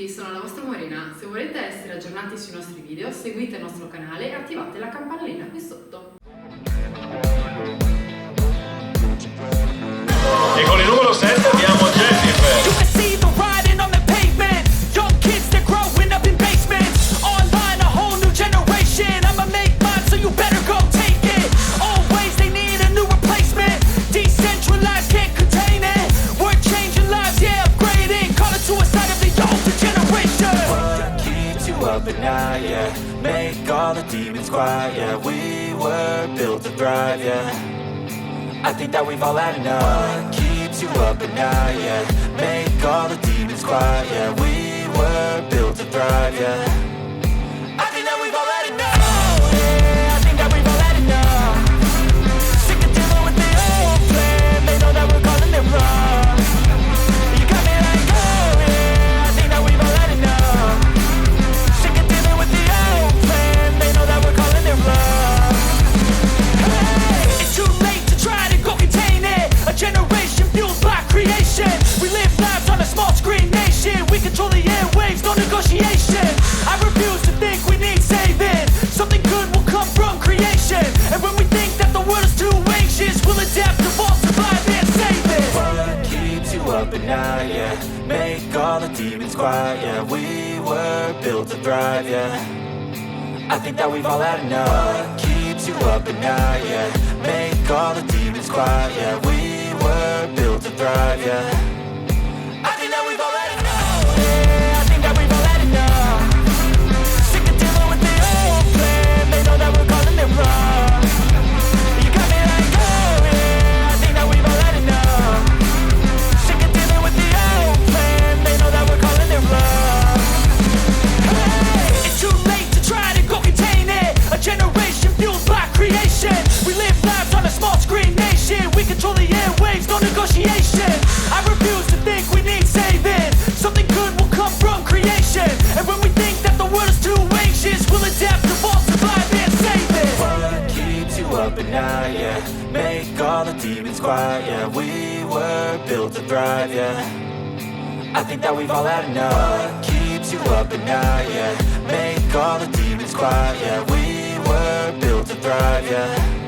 tutti, sono la vostra Morena. Se volete essere aggiornati sui nostri video, seguite il nostro canale e attivate la campanellina qui sotto. E con il numero 7 abbiamo Jennifer. Yeah, make all the demons quiet. Yeah, we were built to thrive. Yeah, I think that we've all had enough. What keeps you up at night? Yeah, make all the demons quiet. Yeah, we were built to thrive. Yeah, I think that we've all had enough. Yeah, I think that we've all had enough. Sick of dealing with the old plan. They know that we're calling it wrong. You got me like, oh yeah, I think that we've all had enough. It's too late to try to go contain it. A generation fueled by creation. We live lives on a small screen nation. We control the airwaves, no negotiation. I refuse to think we need saving. Something good will come from creation. And when we think that the world is too anxious, we'll adapt, evolve, survive and save it. What keeps you up at night? Yeah, make all the demons quiet. Yeah, we were built to thrive. Yeah, I think that we've all had enough. What keeps you up at night? Yeah, make all the demons quiet. Yeah, we were built to thrive. Yeah, I think that we've all had enough. Yeah, I think that we've all had enough. Sick of dealing with the old plan. They know that we're calling it wrong. You got me like, oh yeah, I think that we've all had enough. Sick of dealing with the old plan. They know that we're calling it wrong. It's too late to try to go contain it. A generation fueled by creation. We live lives on a small screen nation. We control the airwaves, no negotiation. I refuse to think we need saving. Something good will come from creation. And when we think that the world is too anxious, we'll adapt, evolve, survive and save it. What keeps you up at night? Yeah, make all the demons quiet. Yeah, we were built to thrive. Yeah, I think that we've all had enough. What keeps you up at night? Yeah, make all the demons quiet. Yeah, we were built to thrive. Yeah.